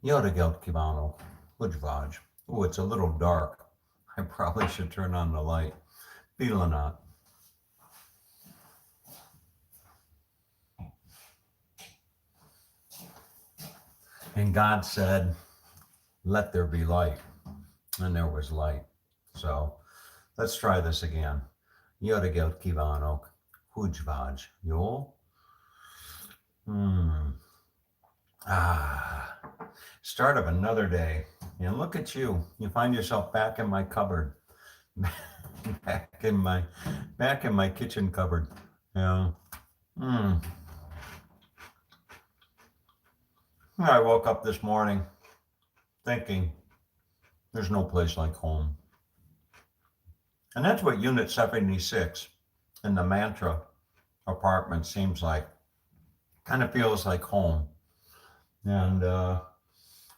Jöregelt kivano. Hujvaj. Oh, it's a little dark. I probably should turn on the light. Bilanat. And God said, let there be light. And there was light. So let's try this again. Jöregelt kivánok. Hujvaj. Jó? Hmm. Ah. Start of another day. And look at you. You find yourself back in my cupboard. back in my kitchen cupboard. Yeah. Hmm. I woke up this morning thinking there's no place like home. And that's what Unit 76 in the Mantra apartment seems like. Kind of feels like home. And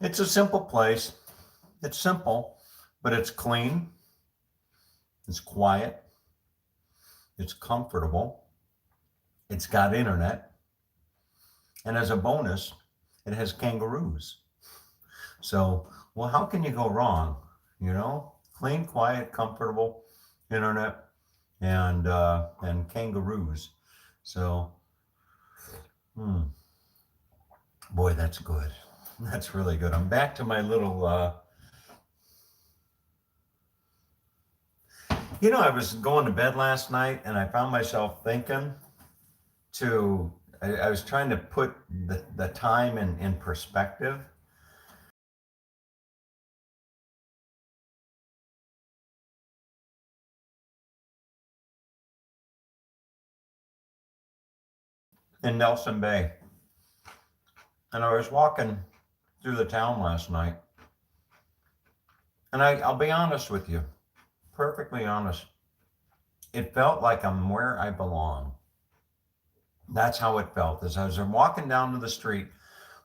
it's a simple place. It's simple, but it's clean. It's quiet. It's comfortable. It's got internet. And as a bonus, it has kangaroos. So, well, how can you go wrong? You know, clean, quiet, comfortable, internet, and kangaroos. So, boy, that's good. That's really good. I'm back to my little. I was going to bed last night and I found myself thinking I was trying to put the time in perspective. In Nelson Bay. And I was walking through the town last night. And I'll be honest with you, perfectly honest. It felt like I'm where I belong. That's how it felt. As I was walking down to the street,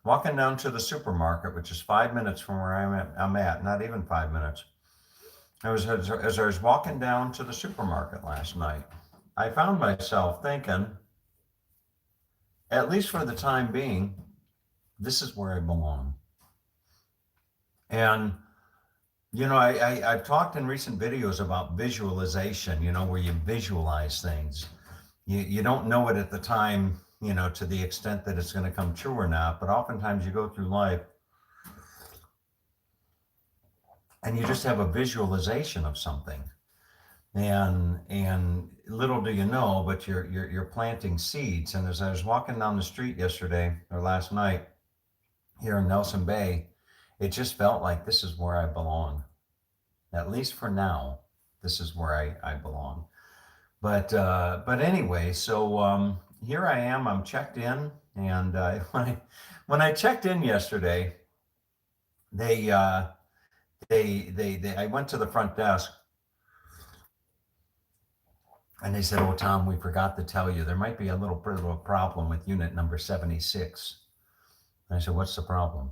walking down to the supermarket, which is 5 minutes from where I'm at, not even 5 minutes. As I was walking down to the supermarket last night, I found myself thinking, at least for the time being, this is where I belong. And I've talked in recent videos about visualization, where you visualize things. You don't know it at the time, to the extent that it's going to come true or not, but oftentimes you go through life and you just have a visualization of something. And little do you know, but you're planting seeds. And as I was walking down the street yesterday or last night here in Nelson Bay, it just felt like this is where I belong. At least for now, this is where I belong. But anyway, so here I am. I'm checked in, and when I checked in yesterday, they I went to the front desk, and they said, "Oh, Tom, we forgot to tell you there might be a little problem with unit number 76." And I said, "What's the problem?"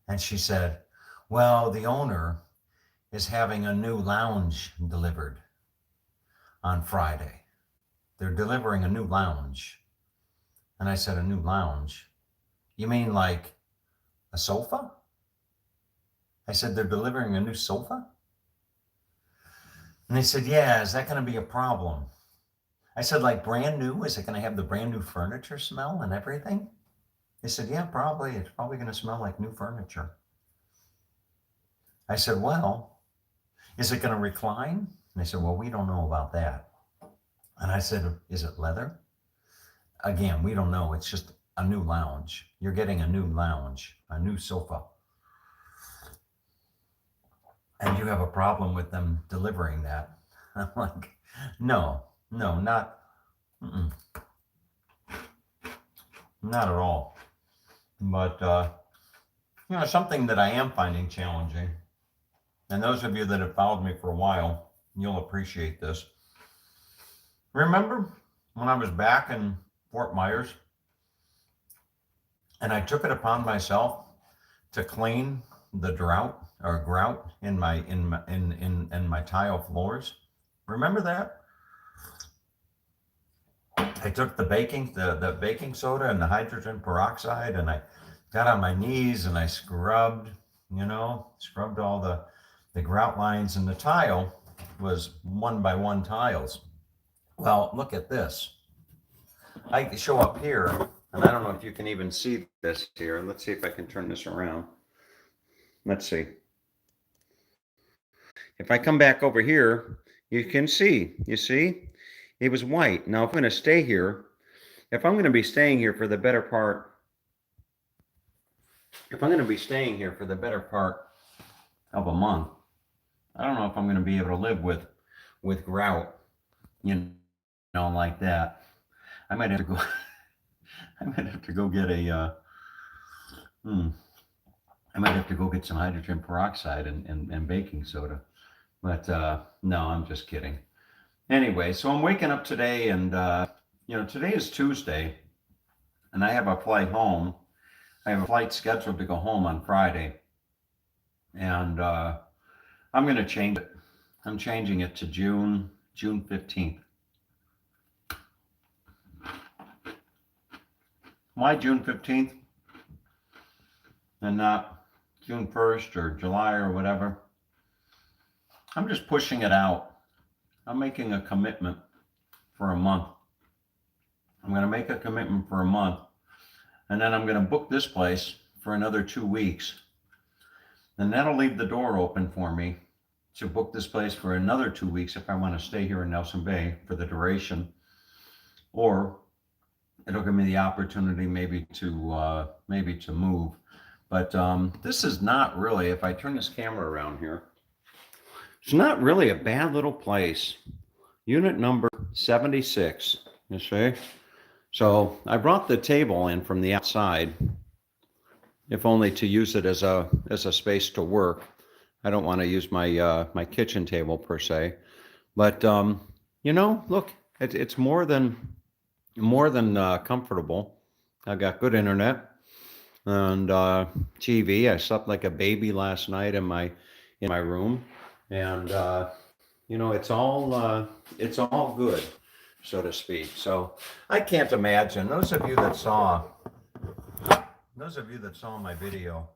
And she said, "Well, the owner is having a new lounge delivered on Friday. They're delivering a new lounge." And I said, "A new lounge? You mean like a sofa?" I said, "They're delivering a new sofa?" And they said, "Yeah, is that going to be a problem?" I said, "Like brand new? Is it going to have the brand new furniture smell and everything?" They said, "Yeah, probably. It's probably going to smell like new furniture." I said, "Well, is it going to recline?" And they said, "Well, we don't know about that." And I said, "Is it leather?" Again, we don't know. It's just a new lounge. You're getting a new lounge, a new sofa. And you have a problem with them delivering that. I'm like, no, not, not at all. But, something that I am finding challenging, and those of you that have followed me for a while, you'll appreciate this. Remember when I was back in Fort Myers and I took it upon myself to clean the grout in my tile floors? Remember that? I took the baking soda and the hydrogen peroxide and I got on my knees and I scrubbed, scrubbed all the grout lines, and the tile was 1 by 1 tiles. Well, look at this. I show up here, and I don't know if you can even see this here. Let's see if I can turn this around. Let's see. If I come back over here, you can see, you see, it was white. Now, if I'm going to stay here, if I'm going to be staying here for the better part, if I'm going to be staying here for the better part of a month, I don't know if I'm going to be able to live with grout, like that. I might have to go. I might have to go get a. I might have to go get some hydrogen peroxide and baking soda. But no, I'm just kidding. Anyway, so I'm waking up today, and today is Tuesday, and I have a flight home. I have a flight scheduled to go home on Friday, and I'm going to change it. I'm changing it to June 15th. Why June 15th and not June 1st or July or whatever? I'm just pushing it out. I'm making a commitment for a month. I'm going to make a commitment for a month, and then I'm going to book this place for another 2 weeks. And that'll leave the door open for me to book this place for another 2 weeks if I want to stay here in Nelson Bay for the duration, or it'll give me the opportunity maybe to move. But this is not really, if I turn this camera around here, it's not really a bad little place. Unit number 76, you see? So I brought the table in from the outside, if only to use it as a space to work. I don't want to use my my kitchen table per se, but look, it's more than comfortable. I've got good internet and TV. I slept like a baby last night in my room, and it's all good, so to speak. So I can't imagine those of you that saw my video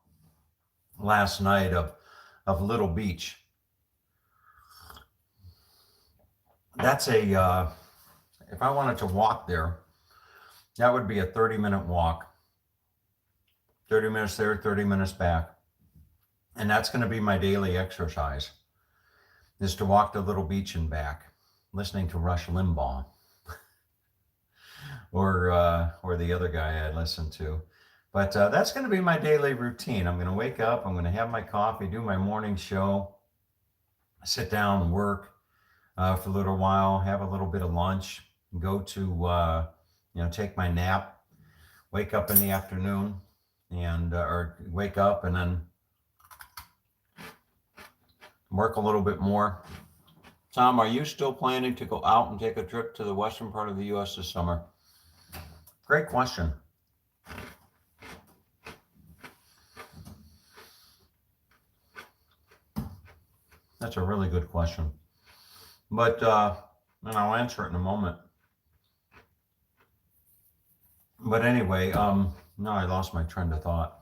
last night of Little Beach. That's if I wanted to walk there, that would be a 30-minute walk. 30 minutes there, 30 minutes back. And that's going to be my daily exercise, is to walk to Little Beach and back, listening to Rush Limbaugh or the other guy I listened to. But that's going to be my daily routine. I'm going to wake up, I'm going to have my coffee, do my morning show, sit down and work for a little while, have a little bit of lunch, go to, take my nap, wake up in the afternoon, and or wake up and then work a little bit more. Tom, are you still planning to go out and take a trip to the western part of the U.S. this summer? Great question. That's a really good question. But, and I'll answer it in a moment. But anyway, no, I lost my trend of thought.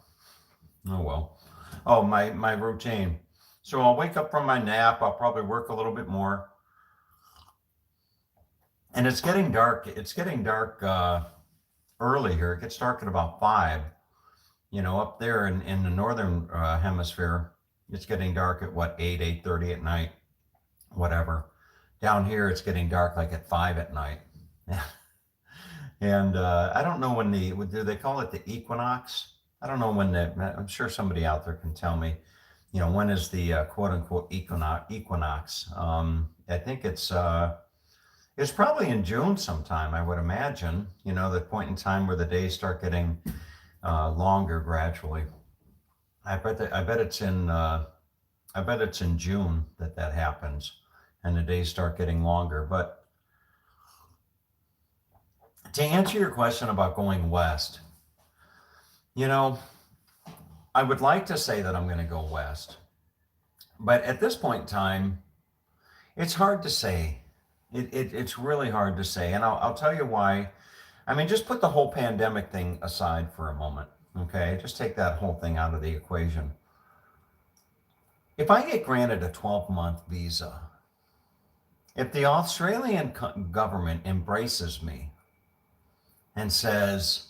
Oh, well. Oh, my routine. So I'll wake up from my nap. I'll probably work a little bit more. And it's getting dark. It's getting dark early here. It gets dark at about 5. Up there in the northern hemisphere, it's getting dark at 8:30 at night, whatever. Down here, it's getting dark like at 5 at night. And I don't know do they call it the equinox? I don't know I'm sure somebody out there can tell me, when is the quote unquote equinox? I think it's probably in June sometime, I would imagine, the point in time where the days start getting longer gradually. I bet it's in June that happens, and the days start getting longer. But to answer your question about going west, I would like to say that I'm going to go west, but at this point in time, it's hard to say. It's really hard to say, and I'll tell you why. I mean, just put the whole pandemic thing aside for a moment, Okay, just take that whole thing out of the equation. If I get granted a 12-month visa, if the Australian government embraces me and says,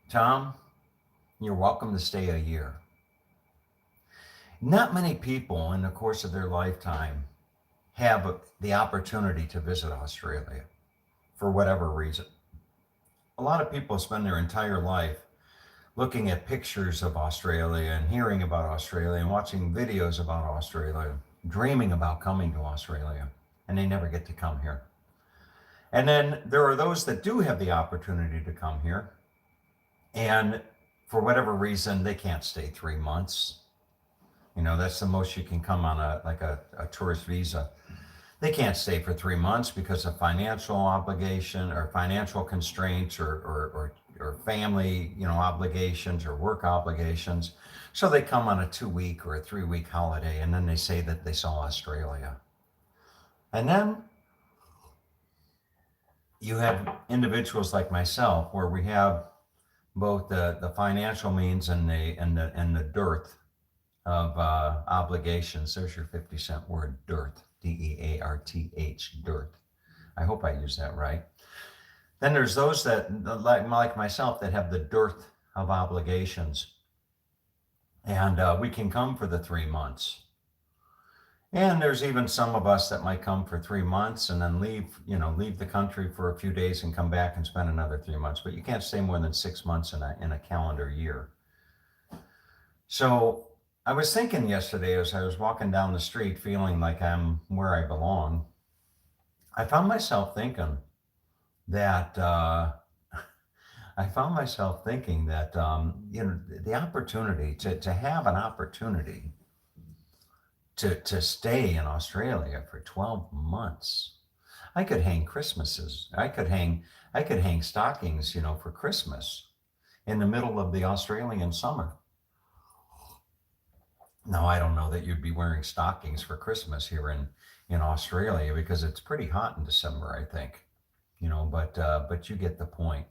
Tom, you're welcome to stay a year. Not many people in the course of their lifetime have the opportunity to visit Australia for whatever reason. A lot of people spend their entire life looking at pictures of Australia and hearing about Australia and watching videos about Australia, dreaming about coming to Australia, and they never get to come here. And then there are those that do have the opportunity to come here, and for whatever reason, they can't stay 3 months. You know, that's the most you can come on a tourist visa. They can't stay for 3 months because of financial obligation or financial constraints or family, obligations or work obligations. So they come on a 2-week or a 3-week holiday, and then they say that they saw Australia. And then you have individuals like myself where we have both the financial means and the dearth of obligations. There's your 50-cent word, dearth, D-E-A-R-T-H, dearth. I hope I use that right. Then there's those that, like myself, that have the dearth of obligations. And we can come for the 3 months. And there's even some of us that might come for 3 months and then leave the country for a few days and come back and spend another 3 months. But you can't stay more than 6 months in a calendar year. So I was thinking yesterday as I was walking down the street feeling like I'm where I belong, I found myself thinking that the opportunity to have an opportunity to stay in Australia for 12 months. I could hang Christmases. I could hang stockings, for Christmas in the middle of the Australian summer. Now, I don't know that you'd be wearing stockings for Christmas here in Australia because it's pretty hot in December, I think, but you get the point.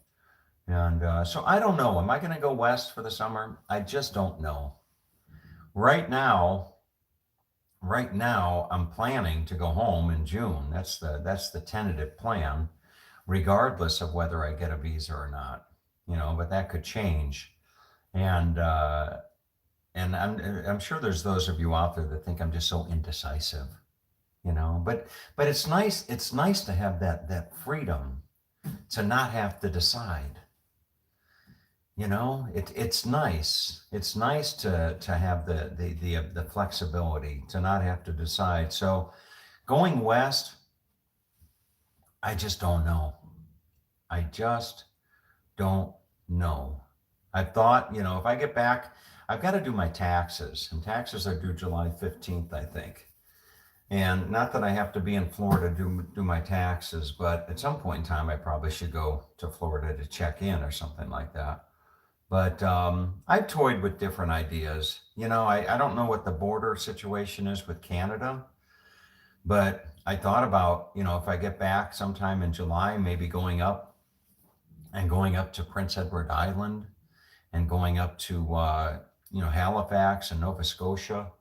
And so I don't know. Am I going to go west for the summer? I just don't know. Right now, I'm planning to go home in June. That's the tentative plan, regardless of whether I get a visa or not. But that could change. And I'm sure there's those of you out there that think I'm just so indecisive, But it's nice. It's nice to have that freedom to not have to decide. It's nice. It's nice to have the flexibility to not have to decide. So going west, I just don't know. I just don't know. I thought, if I get back, I've got to do my taxes, and taxes are due July 15th, I think. And not that I have to be in Florida to do my taxes, but at some point in time, I probably should go to Florida to check in or something like that. But I've toyed with different ideas. I don't know what the border situation is with Canada, but I thought about, if I get back sometime in July, maybe going up to Prince Edward Island and going up to, Halifax and Nova Scotia,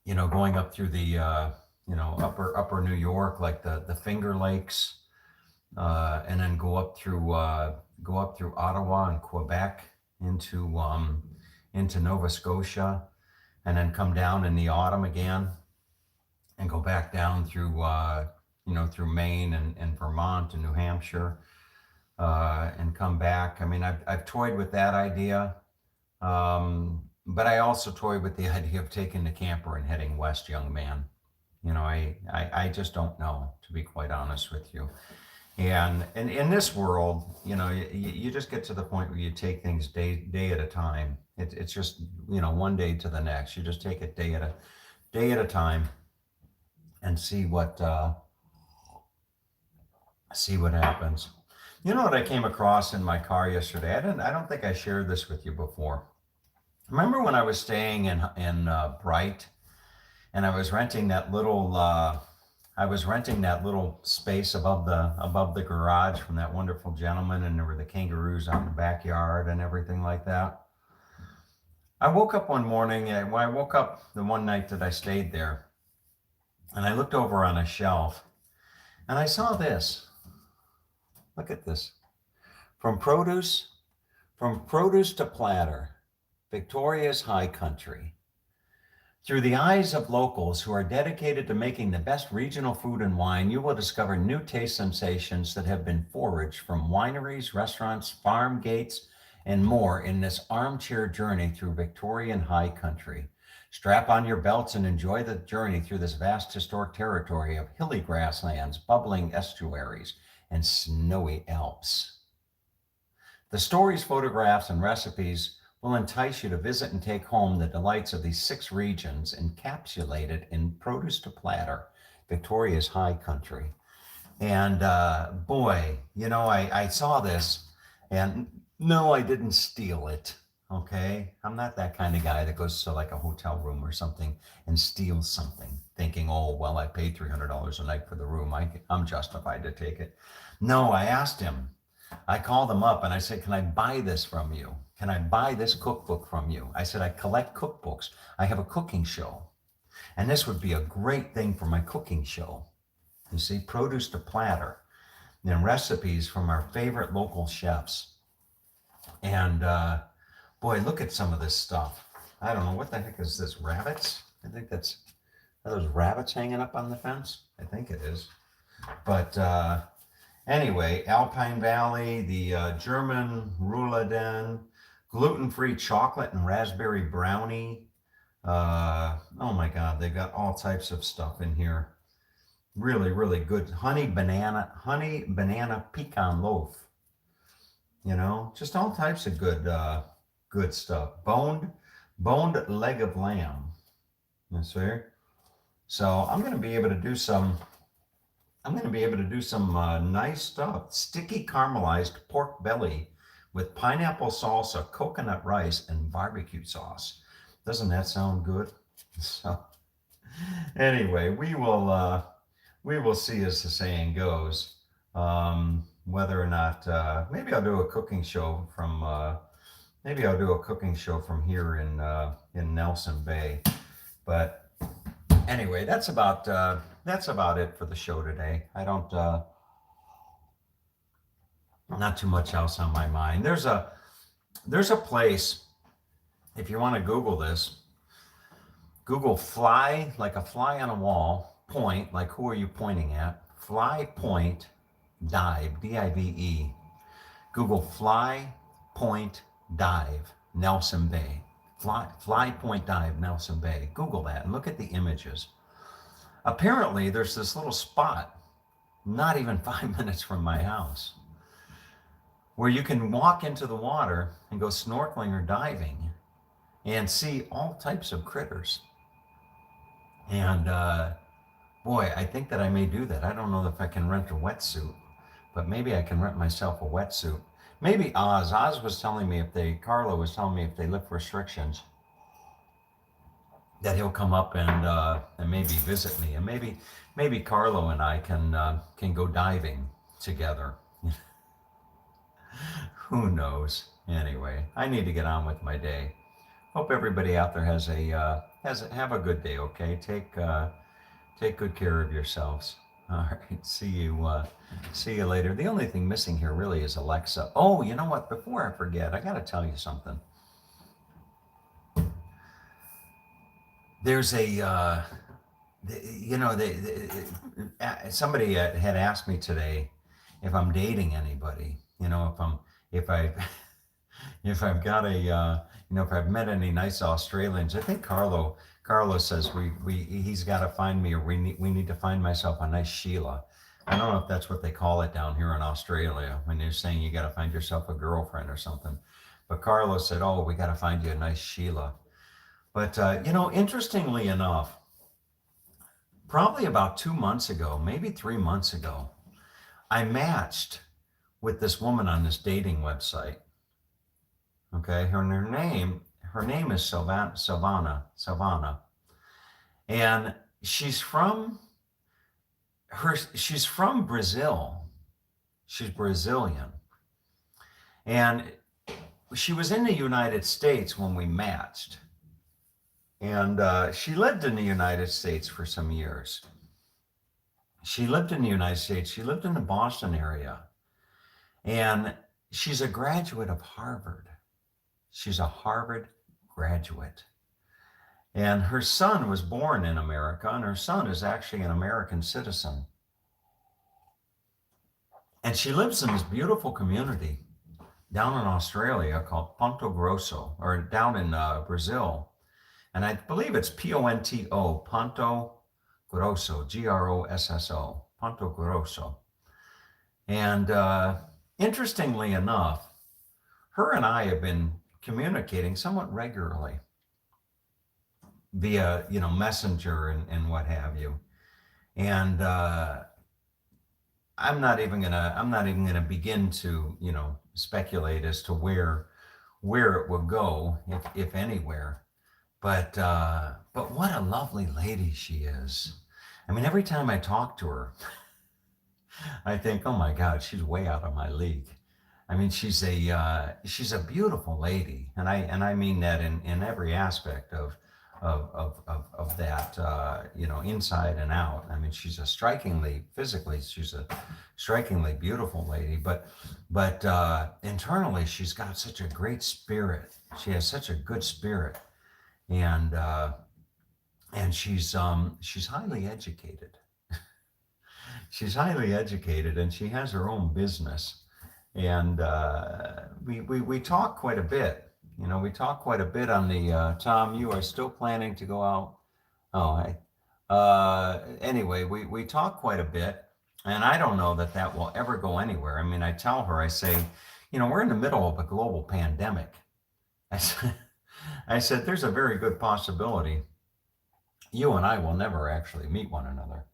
going up through the, upper New York, like the Finger Lakes, and then go up through Ottawa and Quebec into Nova Scotia, and then come down in the autumn again and go back down through through Maine and Vermont and New Hampshire, and come back. I mean, I've toyed with that idea, but I also toyed with the idea of taking the camper and heading west, young man. I just don't know, to be quite honest with you. And in this world, you just get to the point where you take things day at a time. It's just, one day to the next. You just take it day at a time and see what happens. You know what I came across in my car yesterday? I don't think I shared this with you before. Remember when I was staying in Bright, and I was renting that little I was renting that little space above the garage from that wonderful gentleman, and there were the kangaroos out in the backyard and everything like that. I woke up one morning, when I woke up the one night that I stayed there, and I looked over on a shelf, and I saw this. Look at this. From produce, from produce to platter, Victoria's High Country. Through the eyes of locals who are dedicated to making the best regional food and wine, you will discover new taste sensations that have been foraged from wineries, restaurants, farm gates, and more in this armchair journey through Victorian High Country. Strap on your belts and enjoy the journey through this vast historic territory of hilly grasslands, bubbling estuaries, and snowy Alps. The stories, photographs, and recipes will entice you to visit and take home the delights of these 6 regions encapsulated in Produce to Platter, Victoria's High Country. And boy, I saw this, and no, I didn't steal it. Okay, I'm not that kind of guy that goes to like a hotel room or something and steals something, thinking, oh, well, I paid $300 a night for the room. I'm justified to take it. No, I asked him. I called him up and I said, can I buy this from you? Can I buy this cookbook from you? I said, I collect cookbooks. I have a cooking show. And this would be a great thing for my cooking show. You see, Produce to Platter, and recipes from our favorite local chefs. And boy, look at some of this stuff. I don't know, what the heck is this, rabbits? I think are those rabbits hanging up on the fence? I think it is. But anyway, Alpine Valley, the German Rouladen, gluten-free chocolate and raspberry brownie. Oh my God, they've got all types of stuff in here. Really, really good. Honey banana pecan loaf. Just all types of good stuff. Boned leg of lamb. You see? So I'm going to be able to do some nice stuff. Sticky caramelized pork belly with pineapple salsa, coconut rice, and barbecue sauce. Doesn't that sound good? So anyway, we will see, as the saying goes, whether or not maybe I'll do a cooking show from here in Nelson Bay. But anyway, that's about it for the show today. I don't not too much else on my mind. There's a place, if you want to Google this, Google fly, like a fly on a wall, point, like who are you pointing at? Fly point dive, D-I-V-E. Google fly point dive, Nelson Bay. Fly point dive, Nelson Bay. Google that and look at the images. Apparently, there's this little spot, not even 5 minutes from my house, where you can walk into the water and go snorkeling or diving and see all types of critters. And boy, I think that I may do that. I don't know if I can rent a wetsuit, but maybe I can rent myself a wetsuit. Maybe Carlo was telling me if they lift restrictions, that he'll come up and maybe visit me, and maybe Carlo and I can go diving together. Who knows? Anyway, I need to get on with my day. Hope everybody out there have a good day. Okay, take good care of yourselves. All right, see you later. The only thing missing here really is Alexa. Oh, you know what? Before I forget, I got to tell you something. There's somebody had asked me today if I'm dating anybody. If I've got if I've met any nice Australians. I think Carlo says he's got to find me, or we need to find myself a nice Sheila. I don't know if that's what they call it down here in Australia when they're saying you got to find yourself a girlfriend or something. But Carlo said, oh, we got to find you a nice Sheila. But interestingly enough, probably about 2 months ago, maybe 3 months ago, I matched with this woman on this dating website. Okay, her name is Silvana, and she's from she's from Brazil. She's Brazilian. And she was in the United States when we matched. And she lived in the United States for some years. She lived in the United States. She lived in the Boston area. And she's a graduate of Harvard. She's a Harvard graduate. And her son was born in America, and her son is actually an American citizen. And she lives in this beautiful community down in Australia called Ponto Grosso, or down in Brazil. And I believe it's Ponto, Ponto Grosso, Grosso, Ponto Grosso. And interestingly enough, her and I have been communicating somewhat regularly via, Messenger and what have you. And I'm not even gonna begin to, speculate as to where it will go, if anywhere. But what a lovely lady she is. I mean, every time I talk to her, I think, oh my God, she's way out of my league. I mean, she's a beautiful lady, and I mean that in every aspect of that, inside and out. I mean, she's a strikingly beautiful lady, but internally she's got such a great spirit. She has such a good spirit, and she's highly educated. She's highly educated, and she has her own business. And we talk quite a bit. We talk quite a bit on the Tom. You are still planning to go out. Oh, hey. Anyway, we talk quite a bit, and I don't know that will ever go anywhere. I mean, I tell her, I say, we're in the middle of a global pandemic. I said, there's a very good possibility you and I will never actually meet one another.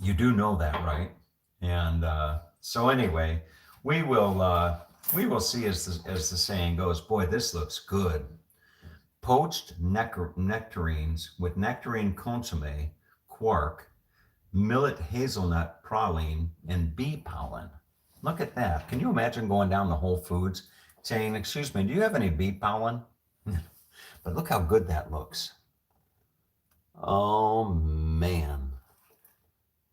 You do know that, right? And so anyway, we will see, as the saying goes. Boy, this looks good. Poached nectarines with nectarine consomme, quark, millet hazelnut praline, and bee pollen. Look at that. Can you imagine going down to Whole Foods saying, excuse me, do you have any bee pollen? But look how good that looks. Oh man,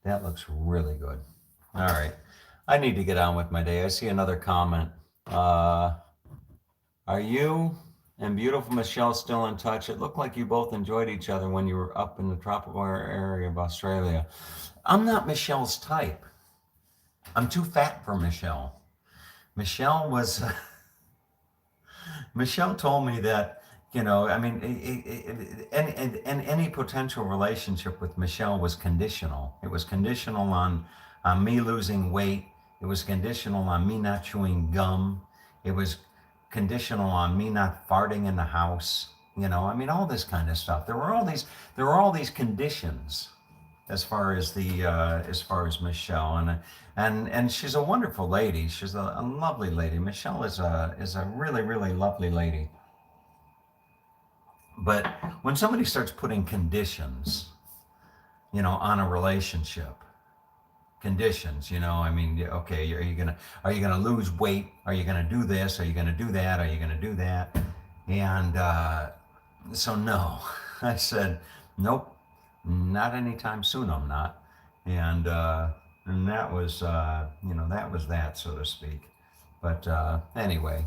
that looks really good. All right, I need to get on with my day. I see another comment. Are you and beautiful Michelle still in touch? It looked like you both enjoyed each other when you were up in the tropical area of Australia. I'm not Michelle's type. I'm too fat for Michelle. Michelle told me that, I mean, any potential relationship with Michelle was conditional. It was conditional on me losing weight. It was conditional on me not chewing gum. It was conditional on me not farting in the house. I mean, all this kind of stuff. There were all these conditions as far as Michelle, and she's a wonderful lady. She's a lovely lady. Michelle is a really, really lovely lady. But when somebody starts putting conditions, on a relationship, conditions, I mean, okay, are you gonna lose weight? Are you gonna do this? Are you gonna do that? Are you gonna do that? And so no, I said, nope, not anytime soon. I'm not. And that was, that was that, so to speak. But anyway,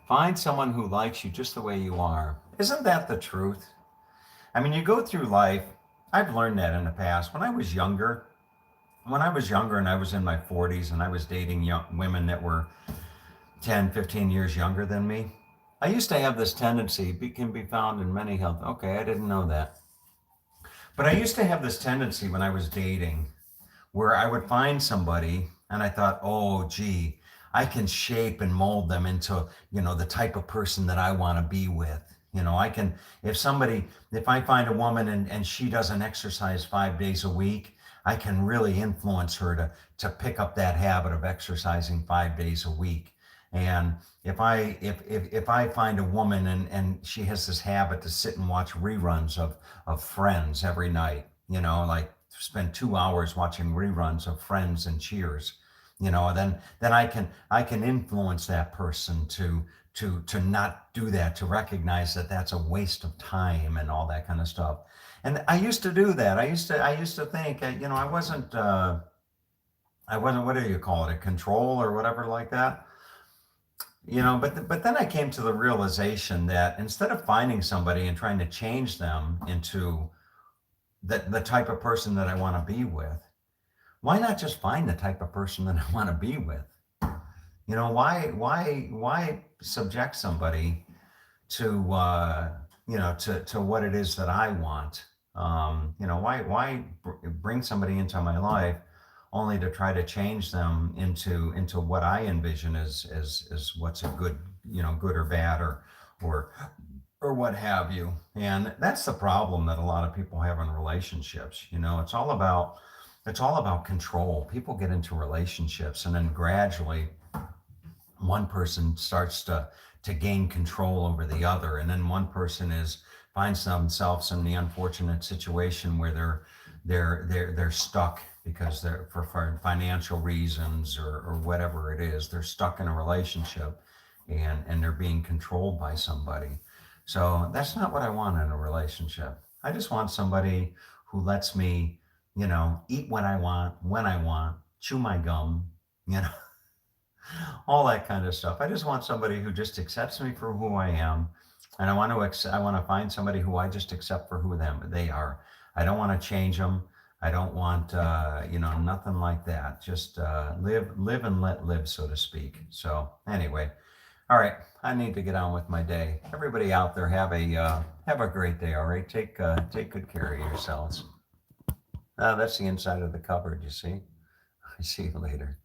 find someone who likes you just the way you are. Isn't that the truth? I mean, you go through life. I've learned that in the past. When I was younger and I was in my 40s and I was dating young women that were 10, 15 years younger than me, I used to have this tendency, can be found in many health. Okay, I didn't know that. But I used to have this tendency when I was dating where I would find somebody and I thought, oh, gee, I can shape and mold them into, the type of person that I want to be with. I can, if I find a woman and she doesn't exercise 5 days a week, I can really influence her to pick up that habit of exercising 5 days a week. And if I find a woman and she has this habit to sit and watch reruns of Friends every night, like spend 2 hours watching reruns of Friends and Cheers. Then I can influence that person to not do that, to recognize that that's a waste of time and all that kind of stuff. And I used to do that. I used to think, I wasn't, what do you call it, a control or whatever like that. But then I came to the realization that instead of finding somebody and trying to change them into the type of person that I want to be with, why not just find the type of person that I want to be with? Why subject somebody to to what it is that I want? Why bring somebody into my life only to try to change them into what I envision as what's a good, good or bad, or or what have you. And that's the problem that a lot of people have in relationships. It's all about control. People get into relationships and then gradually one person starts to gain control over the other, and then one person finds themselves in the unfortunate situation where they're stuck because they're for financial reasons, or whatever it is. They're stuck in a relationship, and they're being controlled by somebody. So that's not what I want in a relationship. I just want somebody who lets me, eat what I want, when I want, chew my gum, you know, all that kind of stuff. I just want somebody who just accepts me for who I am, and I want to find somebody who I just accept for who they are. I don't want to change them. I don't want nothing like that. Just live and let live, so to speak. So anyway, all right, I need to get on with my day. Everybody out there, have a great day. All right, take good care of yourselves. That's the inside of the cupboard. You see. I see you later.